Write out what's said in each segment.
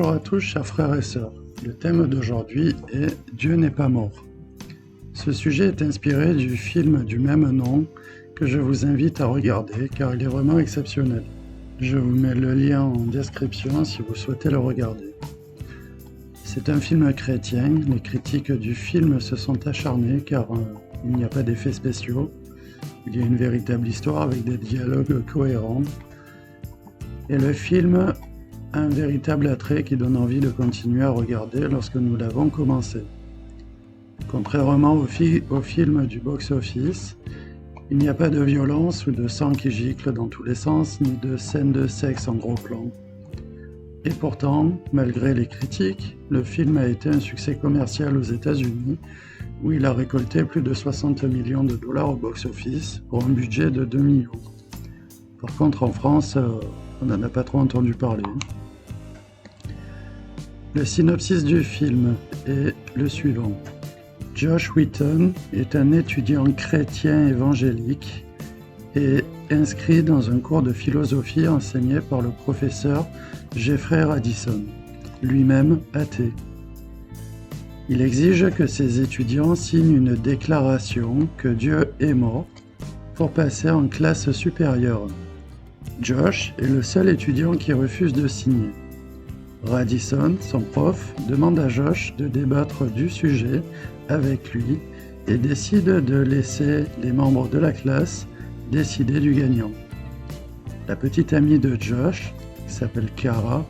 Bonjour à tous, chers frères et sœurs. Le thème d'aujourd'hui est « Dieu n'est pas mort ». Ce sujet est inspiré du film du même nom que je vous invite à regarder car il est vraiment exceptionnel. Je vous mets le lien en description si vous souhaitez le regarder. C'est un film chrétien, les critiques du film se sont acharnées car il n'y a pas d'effets spéciaux. Il y a une véritable histoire avec des dialogues cohérents. Et le film a un véritable attrait qui donne envie de continuer à regarder lorsque nous l'avons commencé. Contrairement au film du box-office, il n'y a pas de violence ou de sang qui gicle dans tous les sens, ni de scènes de sexe en gros plan. Et pourtant, malgré les critiques, le film a été un succès commercial aux États-Unis, où il a récolté plus de 60 millions de dollars au box-office pour un budget de 2 millions. Par contre, en France, on n'en a pas trop entendu parler. Le synopsis du film est le suivant. Josh Wheaton est un étudiant chrétien évangélique et inscrit dans un cours de philosophie enseigné par le professeur Jeffrey Radisson, lui-même athée. Il exige que ses étudiants signent une déclaration que Dieu est mort pour passer en classe supérieure. Josh est le seul étudiant qui refuse de signer. Radisson, son prof, demande à Josh de débattre du sujet avec lui et décide de laisser les membres de la classe décider du gagnant. La petite amie de Josh, qui s'appelle Kara,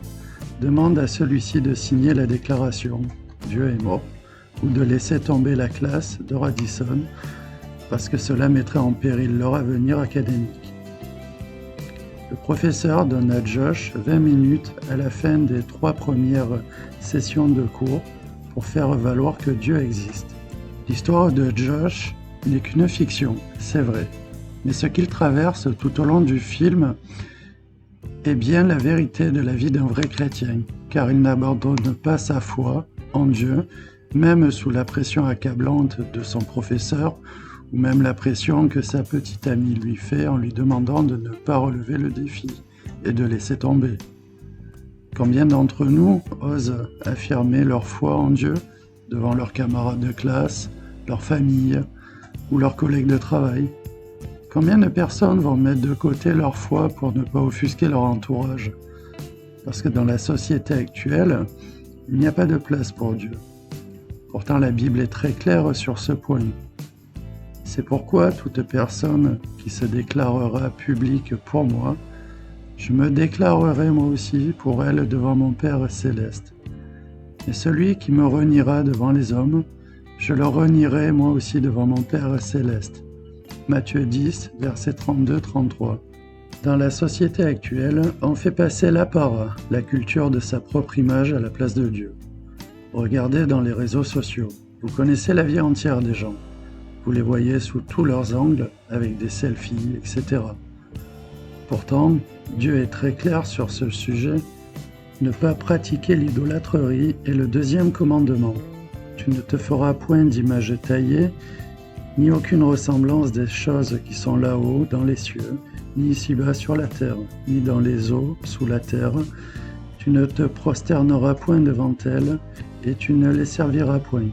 demande à celui-ci de signer la déclaration « Dieu est mort » ou de laisser tomber la classe de Radisson parce que cela mettrait en péril leur avenir académique. Le professeur donne à Josh 20 minutes à la fin des 3 premières sessions de cours pour faire valoir que Dieu existe. L'histoire de Josh n'est qu'une fiction, c'est vrai, mais ce qu'il traverse tout au long du film est bien la vérité de la vie d'un vrai chrétien, car il n'abandonne pas sa foi en Dieu, même sous la pression accablante de son professeur, ou même la pression que sa petite amie lui fait en lui demandant de ne pas relever le défi et de laisser tomber. Combien d'entre nous osent affirmer leur foi en Dieu devant leurs camarades de classe, leur famille ou leurs collègues de travail? Combien de personnes vont mettre de côté leur foi pour ne pas offusquer leur entourage? Parce que dans la société actuelle, il n'y a pas de place pour Dieu. Pourtant, la Bible est très claire sur ce point. C'est pourquoi toute personne qui se déclarera publique pour moi, je me déclarerai moi aussi pour elle devant mon Père céleste. Et celui qui me reniera devant les hommes, je le renierai moi aussi devant mon Père céleste. Matthieu 10, versets 32-33. Dans la société actuelle, on fait passer l'apparat, la culture de sa propre image à la place de Dieu. Regardez dans les réseaux sociaux, vous connaissez la vie entière des gens. Vous les voyez sous tous leurs angles, avec des selfies, etc. Pourtant, Dieu est très clair sur ce sujet. Ne pas pratiquer l'idolâtrerie est le 2e commandement. Tu ne te feras point d'image taillée, ni aucune ressemblance des choses qui sont là-haut dans les cieux, ni ici-bas sur la terre, ni dans les eaux sous la terre. Tu ne te prosterneras point devant elles, et tu ne les serviras point.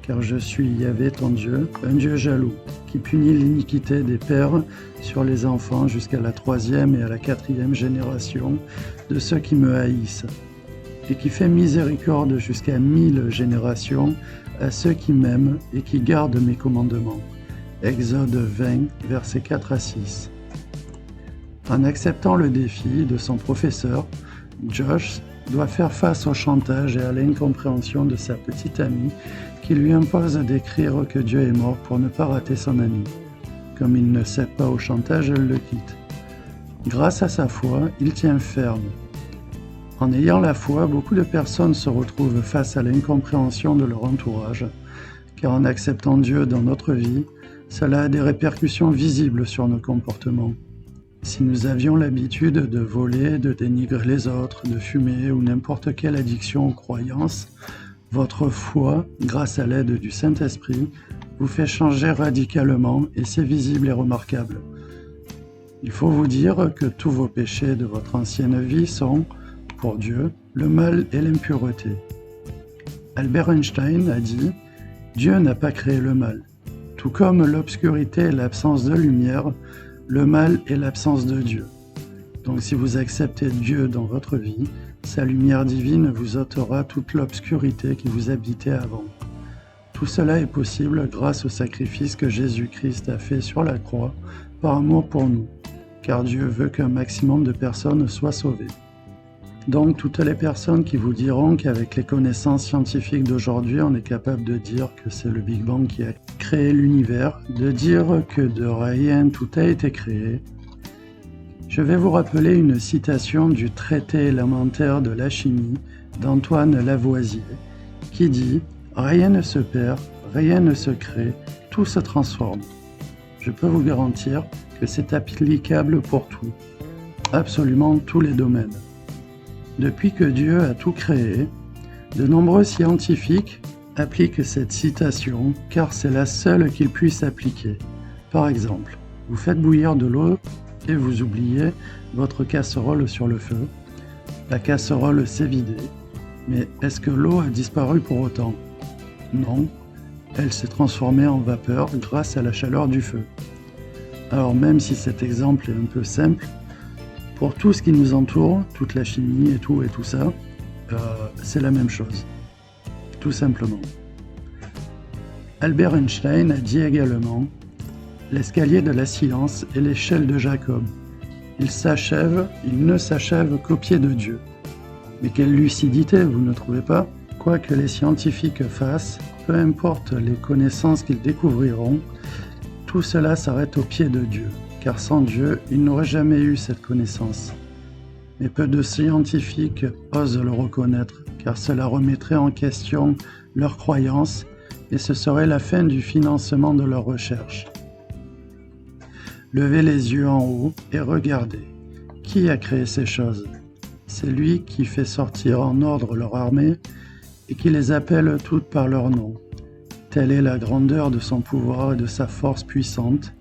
Car je suis Yahvé ton Dieu, un Dieu jaloux, qui punit l'iniquité des pères sur les enfants jusqu'à la 3e et à la 4e génération de ceux qui me haïssent, et qui fait miséricorde jusqu'à 1000 générations à ceux qui m'aiment et qui gardent mes commandements. Exode 20, versets 4 à 6. En acceptant le défi de son professeur, Josh doit faire face au chantage et à l'incompréhension de sa petite amie qui lui impose d'écrire que Dieu est mort pour ne pas rater son ami. Comme il ne cède pas au chantage, elle le quitte. Grâce à sa foi, il tient ferme. En ayant la foi, beaucoup de personnes se retrouvent face à l'incompréhension de leur entourage, car en acceptant Dieu dans notre vie, cela a des répercussions visibles sur nos comportements. Si nous avions l'habitude de voler, de dénigrer les autres, de fumer ou n'importe quelle addiction ou croyance, votre foi, grâce à l'aide du Saint-Esprit, vous fait changer radicalement et c'est visible et remarquable. Il faut vous dire que tous vos péchés de votre ancienne vie sont, pour Dieu, le mal et l'impureté. Albert Einstein a dit « Dieu n'a pas créé le mal. Tout comme l'obscurité est l'absence de lumière, le mal est l'absence de Dieu. Donc si vous acceptez Dieu dans votre vie, sa lumière divine vous ôtera toute l'obscurité qui vous habitait avant. Tout cela est possible grâce au sacrifice que Jésus-Christ a fait sur la croix par amour pour nous, car Dieu veut qu'un maximum de personnes soient sauvées. Donc toutes les personnes qui vous diront qu'avec les connaissances scientifiques d'aujourd'hui, on est capable de dire que c'est le Big Bang qui a créé l'univers, de dire que de rien tout a été créé, je vais vous rappeler une citation du traité élémentaire de la chimie d'Antoine Lavoisier qui dit « Rien ne se perd, rien ne se crée, tout se transforme ». Je peux vous garantir que c'est applicable pour tout, absolument tous les domaines. Depuis que Dieu a tout créé, de nombreux scientifiques appliquent cette citation car c'est la seule qu'ils puissent appliquer. Par exemple, vous faites bouillir de l'eau et vous oubliez votre casserole sur le feu. La casserole s'est vidée, mais est-ce que l'eau a disparu pour autant? Non, elle s'est transformée en vapeur grâce à la chaleur du feu. Alors même si cet exemple est un peu simple, pour tout ce qui nous entoure, toute la chimie et tout ça, c'est la même chose, tout simplement. Albert Einstein a dit également « L'escalier de la science est l'échelle de Jacob. Il ne s'achève qu'au pied de Dieu. » Mais quelle lucidité, vous ne trouvez pas? Quoi que les scientifiques fassent, peu importe les connaissances qu'ils découvriront, tout cela s'arrête au pied de Dieu. Car sans Dieu, ils n'auraient jamais eu cette connaissance. Mais peu de scientifiques osent le reconnaître, car cela remettrait en question leurs croyances et ce serait la fin du financement de leurs recherches. Levez les yeux en haut et regardez. Qui a créé ces choses? C'est lui qui fait sortir en ordre leur armée et qui les appelle toutes par leur nom. Telle est la grandeur de son pouvoir et de sa force puissante,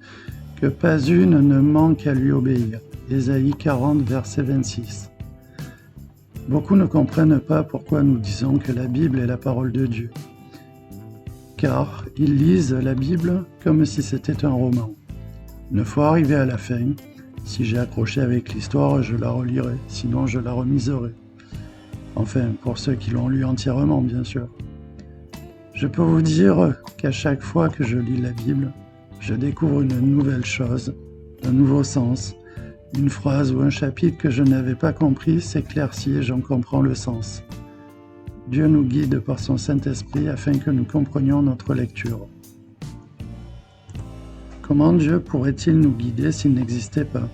que pas une ne manque à lui obéir. Ésaïe 40, verset 26. Beaucoup ne comprennent pas pourquoi nous disons que la Bible est la parole de Dieu, car ils lisent la Bible comme si c'était un roman. Une fois arrivé à la fin, si j'ai accroché avec l'histoire, je la relirai, sinon je la remiserai. Enfin, pour ceux qui l'ont lu entièrement, bien sûr. Je peux vous dire qu'à chaque fois que je lis la Bible, je découvre une nouvelle chose, un nouveau sens, une phrase ou un chapitre que je n'avais pas compris s'éclaircit et j'en comprends le sens. Dieu nous guide par son Saint-Esprit afin que nous comprenions notre lecture. Comment Dieu pourrait-il nous guider s'il n'existait pas?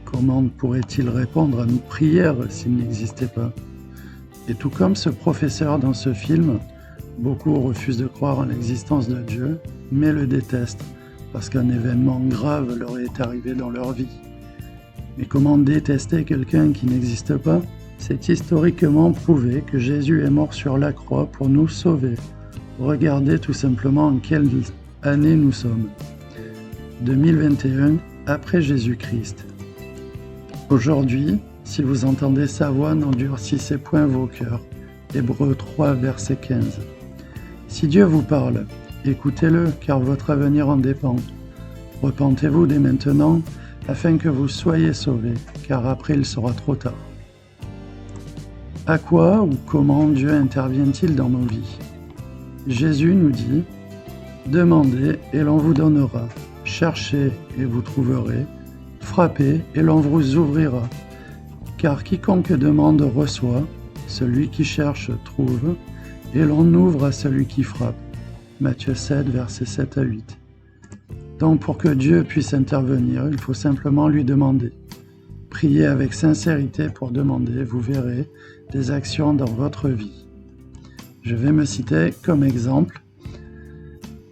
Comment pourrait-il répondre à nos prières s'il n'existait pas? Et tout comme ce professeur dans ce film, beaucoup refusent de croire en l'existence de Dieu, mais le détestent, parce qu'un événement grave leur est arrivé dans leur vie. Mais comment détester quelqu'un qui n'existe pas? C'est historiquement prouvé que Jésus est mort sur la croix pour nous sauver. Regardez tout simplement en quelle année nous sommes. 2021, après Jésus-Christ. Aujourd'hui, si vous entendez sa voix, n'endurcissez point vos cœurs. Hébreux 3, verset 15. Si Dieu vous parle, écoutez-le, car votre avenir en dépend. Repentez-vous dès maintenant, afin que vous soyez sauvés, car après il sera trop tard. À quoi ou comment Dieu intervient-il dans nos vies? Jésus nous dit « Demandez et l'on vous donnera, cherchez et vous trouverez, frappez et l'on vous ouvrira. Car quiconque demande reçoit, celui qui cherche trouve, et l'on ouvre à celui qui frappe. » Matthieu 7, versets 7 à 8. Donc pour que Dieu puisse intervenir, il faut simplement lui demander. Priez avec sincérité pour demander, vous verrez des actions dans votre vie. Je vais me citer comme exemple.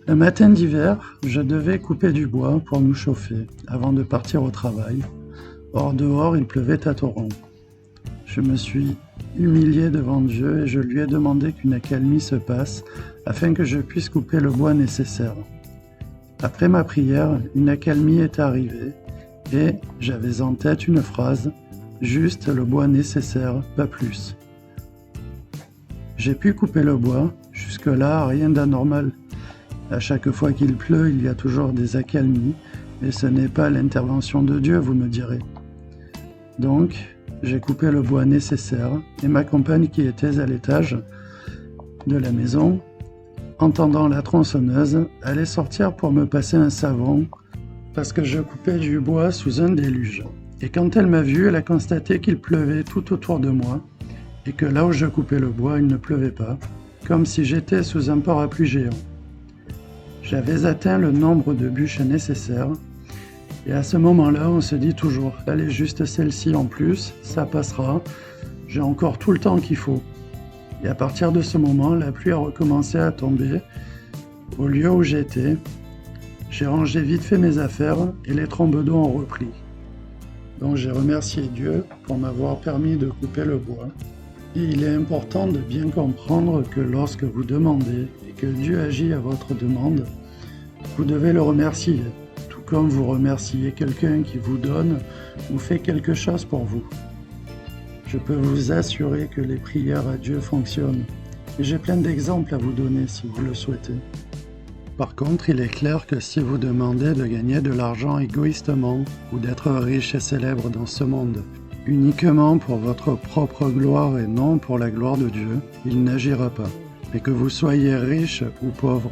Le matin d'hiver, je devais couper du bois pour nous chauffer avant de partir au travail. Or dehors, il pleuvait à torrents. Je me suis humilié devant Dieu et je lui ai demandé qu'une accalmie se passe afin que je puisse couper le bois nécessaire. Après ma prière, une accalmie est arrivée et j'avais en tête une phrase, juste le bois nécessaire, pas plus. J'ai pu couper le bois, jusque-là rien d'anormal. À chaque fois qu'il pleut, il y a toujours des accalmies, et ce n'est pas l'intervention de Dieu, vous me direz. Donc, j'ai coupé le bois nécessaire, et ma compagne qui était à l'étage de la maison, entendant la tronçonneuse, allait sortir pour me passer un savon, parce que je coupais du bois sous un déluge. Et quand elle m'a vu, elle a constaté qu'il pleuvait tout autour de moi, et que là où je coupais le bois, il ne pleuvait pas, comme si j'étais sous un parapluie géant. J'avais atteint le nombre de bûches nécessaires, et à ce moment-là, on se dit toujours, allez, juste celle-ci en plus, ça passera, j'ai encore tout le temps qu'il faut. Et à partir de ce moment, la pluie a recommencé à tomber au lieu où j'étais. J'ai rangé vite fait mes affaires et les trombes d'eau ont repris. Donc j'ai remercié Dieu pour m'avoir permis de couper le bois. Et il est important de bien comprendre que lorsque vous demandez et que Dieu agit à votre demande, vous devez le remercier, tout comme vous remerciez quelqu'un qui vous donne ou fait quelque chose pour vous. Je peux vous assurer que les prières à Dieu fonctionnent. Et j'ai plein d'exemples à vous donner si vous le souhaitez. Par contre, il est clair que si vous demandez de gagner de l'argent égoïstement ou d'être riche et célèbre dans ce monde, uniquement pour votre propre gloire et non pour la gloire de Dieu, il n'agira pas. Mais que vous soyez riche ou pauvre,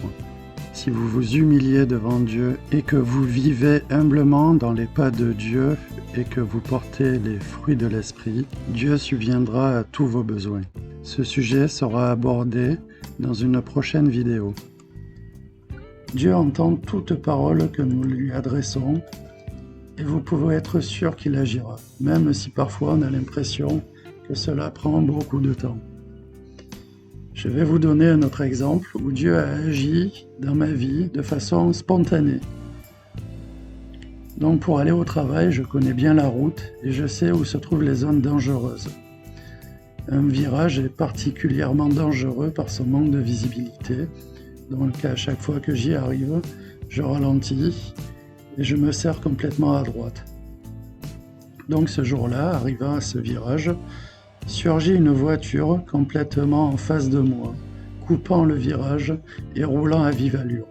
si vous vous humiliez devant Dieu et que vous vivez humblement dans les pas de Dieu et que vous portez les fruits de l'Esprit, Dieu subviendra à tous vos besoins. Ce sujet sera abordé dans une prochaine vidéo. Dieu entend toute parole que nous lui adressons et vous pouvez être sûr qu'il agira, même si parfois on a l'impression que cela prend beaucoup de temps. Je vais vous donner un autre exemple où Dieu a agi dans ma vie de façon spontanée. Donc pour aller au travail, je connais bien la route et je sais où se trouvent les zones dangereuses. Un virage est particulièrement dangereux par son manque de visibilité. Donc à chaque fois que j'y arrive, je ralentis et je me serre complètement à droite. Donc ce jour-là, arrivant à ce virage, surgit une voiture complètement en face de moi, coupant le virage et roulant à vive allure.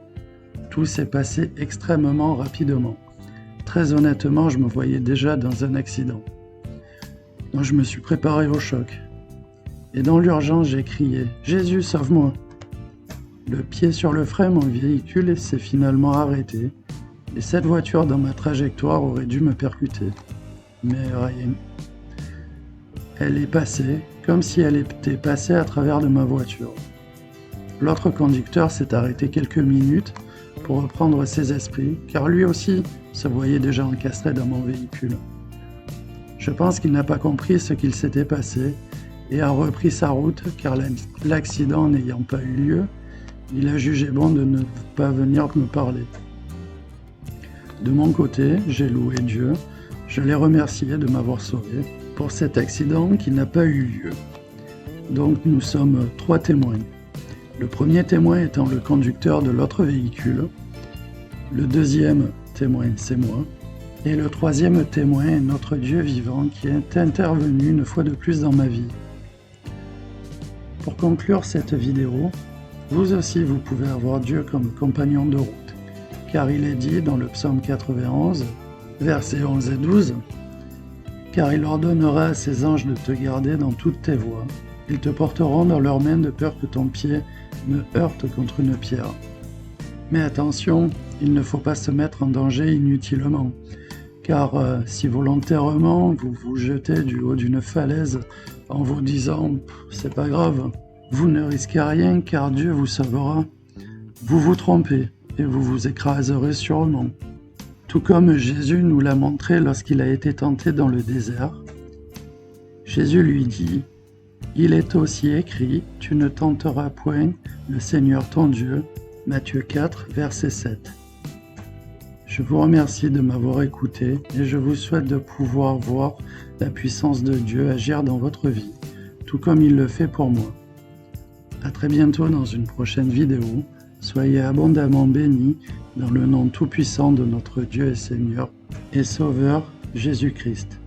Tout s'est passé extrêmement rapidement. Très honnêtement, je me voyais déjà dans un accident. Donc je me suis préparé au choc. Et dans l'urgence, j'ai crié « Jésus, sauve-moi !» Le pied sur le frein, mon véhicule s'est finalement arrêté et cette voiture dans ma trajectoire aurait dû me percuter. Mais rien. Elle est passée comme si elle était passée à travers de ma voiture. L'autre conducteur s'est arrêté quelques minutes pour reprendre ses esprits, car lui aussi se voyait déjà encastré dans mon véhicule. Je pense qu'il n'a pas compris ce qu'il s'était passé et a repris sa route, car l'accident n'ayant pas eu lieu, il a jugé bon de ne pas venir me parler. De mon côté, j'ai loué Dieu, je l'ai remercié de m'avoir sauvé pour cet accident qui n'a pas eu lieu. Donc nous sommes 3 témoins. Le premier témoin étant le conducteur de l'autre véhicule, le deuxième témoin c'est moi, et le troisième témoin est notre Dieu vivant qui est intervenu une fois de plus dans ma vie. Pour conclure cette vidéo, vous aussi vous pouvez avoir Dieu comme compagnon de route, car il est dit dans le psaume 91, versets 11 et 12, « Car il ordonnera à ses anges de te garder dans toutes tes voies, ils te porteront dans leurs mains de peur que ton pied ne heurte contre une pierre. » Mais attention, il ne faut pas se mettre en danger inutilement, car si volontairement vous vous jetez du haut d'une falaise en vous disant « c'est pas grave », vous ne risquez rien car Dieu vous sauvera. Vous vous trompez et vous vous écraserez sûrement. Tout comme Jésus nous l'a montré lorsqu'il a été tenté dans le désert. Jésus lui dit « Il est aussi écrit, tu ne tenteras point le Seigneur ton Dieu. » Matthieu 4, verset 7. Je vous remercie de m'avoir écouté et je vous souhaite de pouvoir voir la puissance de Dieu agir dans votre vie, tout comme il le fait pour moi. À très bientôt dans une prochaine vidéo. Soyez abondamment bénis dans le nom tout-puissant de notre Dieu et Seigneur et Sauveur Jésus-Christ.